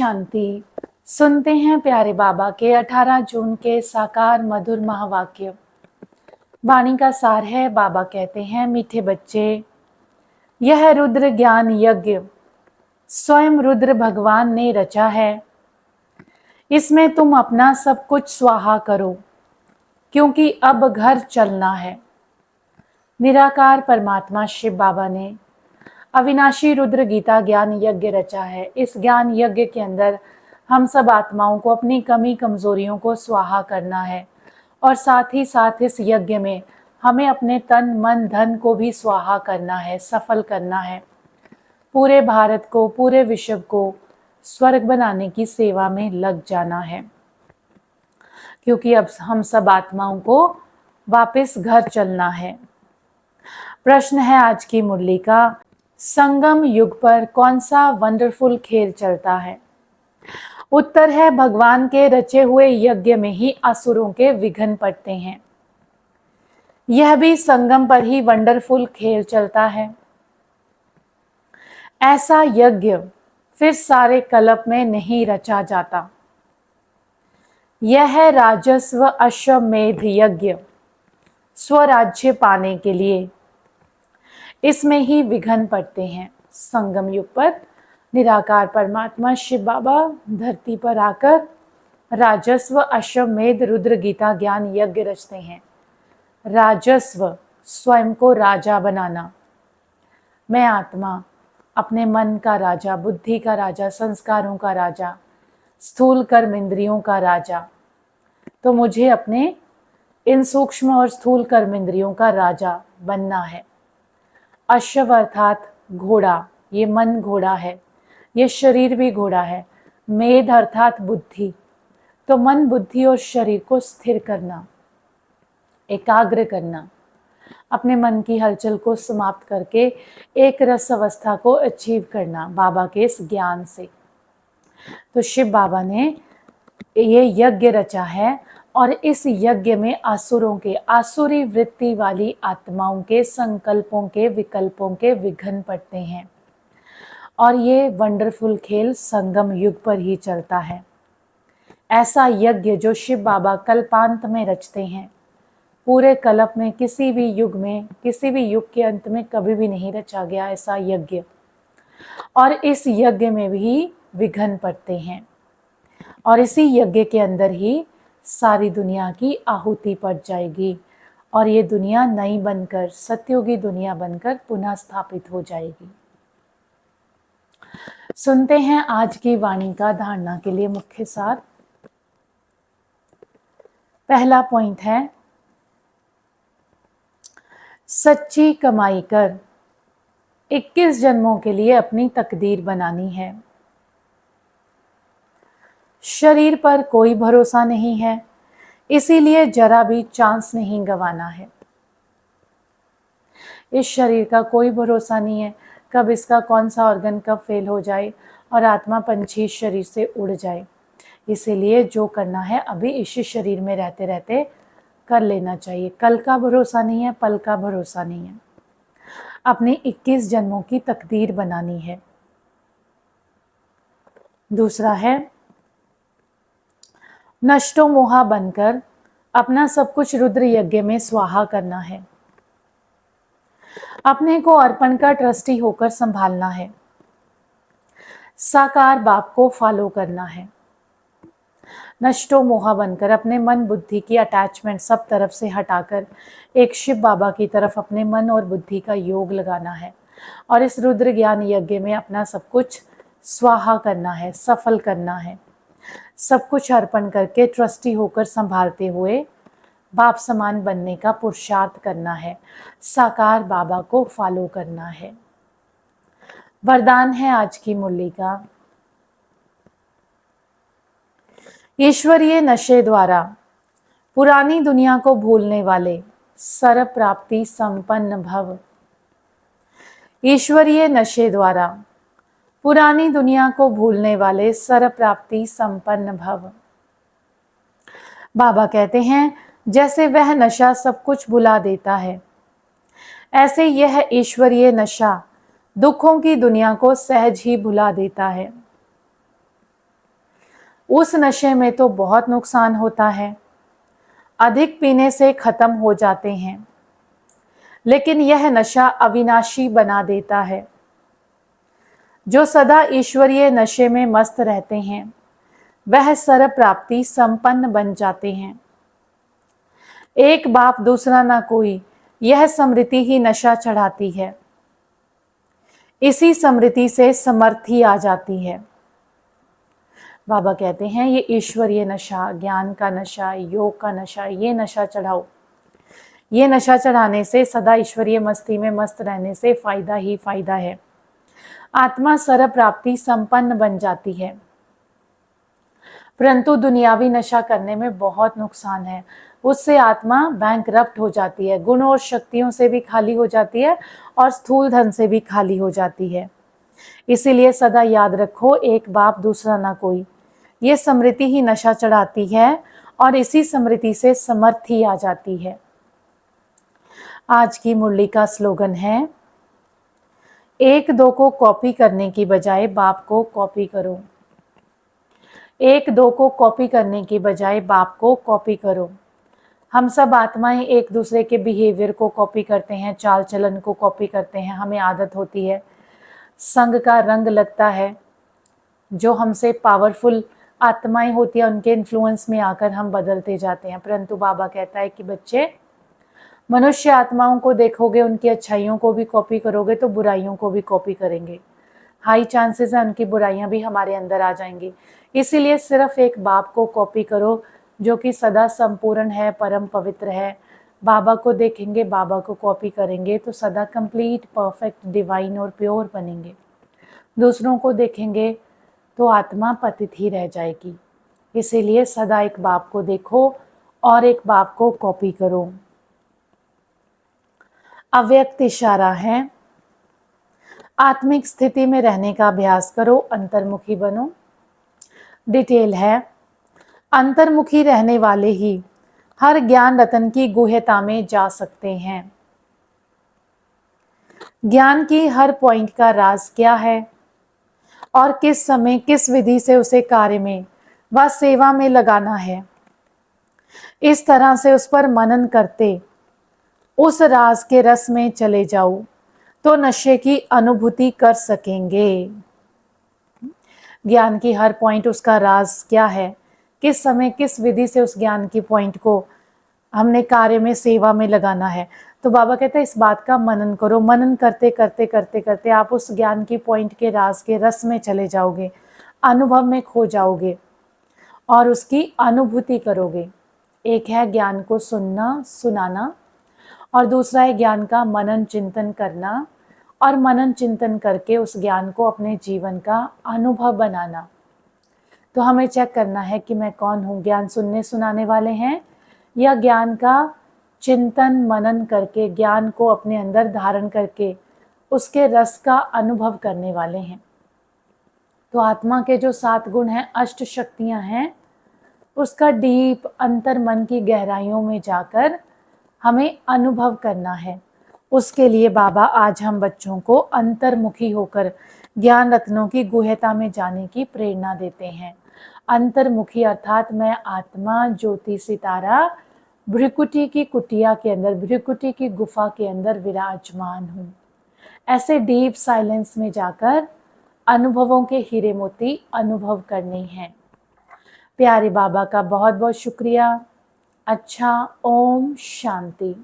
शांति। सुनते हैं प्यारे बाबा के 18 जून के साकार मधुर महावाक्य। वाणी का सार है, बाबा कहते हैं, मीठे बच्चे, यह रुद्र ज्ञान यज्ञ स्वयं रुद्र भगवान ने रचा है। इसमें तुम अपना सब कुछ स्वाहा करो, क्योंकि अब घर चलना है। निराकार परमात्मा शिव बाबा ने अविनाशी रुद्र गीता ज्ञान यज्ञ रचा है। इस ज्ञान यज्ञ के अंदर हम सब आत्माओं को अपनी कमी कमजोरियों को स्वाहा करना है, और साथ ही साथ इस यज्ञ में हमें अपने तन मन धन को भी स्वाहा करना है, सफल करना है। पूरे भारत को, पूरे विश्व को स्वर्ग बनाने की सेवा में लग जाना है, क्योंकि अब हम सब आत्माओं को वापस घर चलना है। प्रश्न है आज की मुरली का, संगम युग पर कौन सा वंडरफुल खेल चलता है? उत्तर है, भगवान के रचे हुए यज्ञ में ही असुरों के विघ्न पड़ते हैं। यह भी संगम पर ही वंडरफुल खेल चलता है। ऐसा यज्ञ फिर सारे कल्प में नहीं रचा जाता। यह है राजस्व अश्वमेध यज्ञ, स्वराज्य पाने के लिए। इसमें ही विघ्न पड़ते हैं। संगम युग पर निराकार परमात्मा शिव बाबा धरती पर आकर राजस्व अश्वमेध रुद्र गीता ज्ञान यज्ञ रचते हैं। राजस्व, स्वयं को राजा बनाना। मैं आत्मा अपने मन का राजा, बुद्धि का राजा, संस्कारों का राजा, स्थूल कर्म इंद्रियों का राजा। तो मुझे अपने इन सूक्ष्म और स्थूल कर्म इंद्रियों का राजा बनना है। अश्व अर्थात घोड़ा, ये मन घोड़ा है, ये शरीर भी घोड़ा है। मेध अर्थात बुद्धि, तो मन बुद्धि और शरीर को स्थिर करना, एकाग्र करना, अपने मन की हलचल को समाप्त करके एक रस अवस्था को अचीव करना बाबा के इस ज्ञान से। तो शिव बाबा ने ये यज्ञ रचा है, और इस यज्ञ में असुरों के, आसुरी वृत्ति वाली आत्माओं के संकल्पों के, विकल्पों के विघ्न पड़ते हैं। और ये वंडरफुल खेल संगम युग पर ही चलता है। ऐसा यज्ञ जो शिव बाबा कल्पांत में रचते हैं, पूरे कल्प में किसी भी युग में, किसी भी युग के अंत में कभी भी नहीं रचा गया ऐसा यज्ञ। और इस यज्ञ में भी विघ्न पड़ते हैं, और इसी यज्ञ के अंदर ही सारी दुनिया की आहुति पड़ जाएगी, और ये दुनिया नई बनकर, सतयुगी दुनिया बनकर पुनः स्थापित हो जाएगी। सुनते हैं आज की वाणी का धारणा के लिए मुख्य सार। पहला पॉइंट है, सच्ची कमाई कर 21 जन्मों के लिए अपनी तकदीर बनानी है। शरीर पर कोई भरोसा नहीं है, इसीलिए जरा भी चांस नहीं गंवाना है। इस शरीर का कोई भरोसा नहीं है, कब इसका कौन सा ऑर्गन कब फेल हो जाए और आत्मा पंछी शरीर से उड़ जाए। इसीलिए जो करना है अभी इसी शरीर में रहते रहते कर लेना चाहिए। कल का भरोसा नहीं है, पल का भरोसा नहीं है। अपनी 21 जन्मों की तकदीर बनानी है। दूसरा है, नष्टो मोहा बनकर अपना सब कुछ रुद्र यज्ञ में स्वाहा करना है। अपने को अर्पण का ट्रस्टी होकर संभालना है। साकार बाप को फॉलो करना है। नष्टो मोहा बनकर अपने मन बुद्धि की अटैचमेंट सब तरफ से हटाकर एक शिव बाबा की तरफ अपने मन और बुद्धि का योग लगाना है, और इस रुद्र ज्ञान यज्ञ में अपना सब कुछ स्वाहा करना है, सफल करना है। सब कुछ अर्पण करके ट्रस्टी होकर संभालते हुए बाप समान बनने का पुरुषार्थ करना है। साकार बाबा को फॉलो करना है। वरदान है आज की मुरली का, ईश्वरीय नशे द्वारा पुरानी दुनिया को भूलने वाले सर्व प्राप्ति संपन्न भव। ईश्वरीय नशे द्वारा पुरानी दुनिया को भूलने वाले सर्व प्राप्ति संपन्न भव। बाबा कहते हैं, जैसे वह नशा सब कुछ भुला देता है, ऐसे यह ईश्वरीय नशा दुखों की दुनिया को सहज ही भुला देता है। उस नशे में तो बहुत नुकसान होता है, अधिक पीने से खत्म हो जाते हैं, लेकिन यह नशा अविनाशी बना देता है। जो सदा ईश्वरीय नशे में मस्त रहते हैं वह सर्व प्राप्ति संपन्न बन जाते हैं। एक बाप दूसरा ना कोई, यह स्मृति ही नशा चढ़ाती है। इसी स्मृति से समर्थी आ जाती है। बाबा कहते हैं ये ईश्वरीय नशा, ज्ञान का नशा, योग का नशा, ये नशा चढ़ाओ। ये नशा चढ़ाने से, सदा ईश्वरीय मस्ती में मस्त रहने से फायदा ही फायदा है। आत्मा सर्व प्राप्ति संपन्न बन जाती है। परंतु दुनियावी नशा करने में बहुत नुकसान है। उससे आत्मा बैंकरप्ट हो जाती है, गुणों और शक्तियों से भी खाली हो जाती है और स्थूल धन से भी खाली हो जाती है। इसीलिए सदा याद रखो, एक बाप दूसरा ना कोई। ये स्मृति ही नशा चढ़ाती है और इसी स्मृति से समर्थी आ जाती है। आज की मुरली का स्लोगन है, एक दो को कॉपी करने की बजाय बाप को कॉपी करो। एक दो को कॉपी करने की बजाय बाप को कॉपी करो। हम सब आत्माएं एक दूसरे के बिहेवियर को कॉपी करते हैं, चाल चलन को कॉपी करते हैं। हमें आदत होती है, संग का रंग लगता है। जो हमसे पावरफुल आत्माएं होती हैं उनके इन्फ्लुएंस में आकर हम बदलते जाते हैं। परंतु बाबा कहता है कि बच्चे, मनुष्य आत्माओं को देखोगे, उनकी अच्छाइयों को भी कॉपी करोगे तो बुराइयों को भी कॉपी करेंगे। हाई चांसेस है उनकी बुराइयां भी हमारे अंदर आ जाएंगी। इसीलिए सिर्फ एक बाप को कॉपी करो जो कि सदा संपूर्ण है, परम पवित्र है। बाबा को देखेंगे, बाबा को कॉपी करेंगे तो सदा कंप्लीट, परफेक्ट, डिवाइन और प्योर बनेंगे। दूसरों को देखेंगे तो आत्मा पतित ही रह जाएगी। इसीलिए सदा एक बाप को देखो और एक बाप को कॉपी करो। अव्यक्त इशारा है, आत्मिक स्थिति में रहने का अभ्यास करो, अंतर्मुखी बनो। डिटेल है, अंतर्मुखी रहने वाले ही हर ज्ञान रतन की गुह्यता में जा सकते हैं। ज्ञान की हर पॉइंट का राज क्या है और किस समय किस विधि से उसे कार्य में व सेवा में लगाना है, इस तरह से उस पर मनन करते उस राज के रस में चले जाओ तो नशे की अनुभूति कर सकेंगे। ज्ञान की हर पॉइंट, उसका राज क्या है, किस समय किस विधि से उस ज्ञान की पॉइंट को हमने कार्य में, सेवा में लगाना है। तो बाबा कहते हैं इस बात का मनन करो। मनन करते करते करते करते आप उस ज्ञान की पॉइंट के राज के रस में चले जाओगे, अनुभव में खो जाओगे और उसकी अनुभूति करोगे। एक है ज्ञान को सुनना, सुनाना, और दूसरा है ज्ञान का मनन चिंतन करना और मनन चिंतन करके उस ज्ञान को अपने जीवन का अनुभव बनाना। तो हमें चेक करना है कि मैं कौन हूँ, ज्ञान सुनने सुनाने वाले हैं या ज्ञान का चिंतन मनन करके, ज्ञान को अपने अंदर धारण करके उसके रस का अनुभव करने वाले हैं। तो आत्मा के जो 7 गुण हैं, अष्ट शक्तियां हैं, उसका डीप अंतर मन की गहराइयों में जाकर हमें अनुभव करना है। उसके लिए बाबा आज हम बच्चों को अंतर्मुखी होकर ज्ञान रत्नों की गुह्यता में जाने की प्रेरणा देते हैं। अंतर्मुखी अर्थात मैं आत्मा ज्योति सितारा भ्रिकुटी की कुटिया के अंदर, भ्रिकुटी की गुफा के अंदर विराजमान हूँ। ऐसे डीप साइलेंस में जाकर अनुभवों के हीरे मोती अनुभव करने हैं। प्यारे बाबा का बहुत बहुत शुक्रिया। अच्छा, ओम शांति।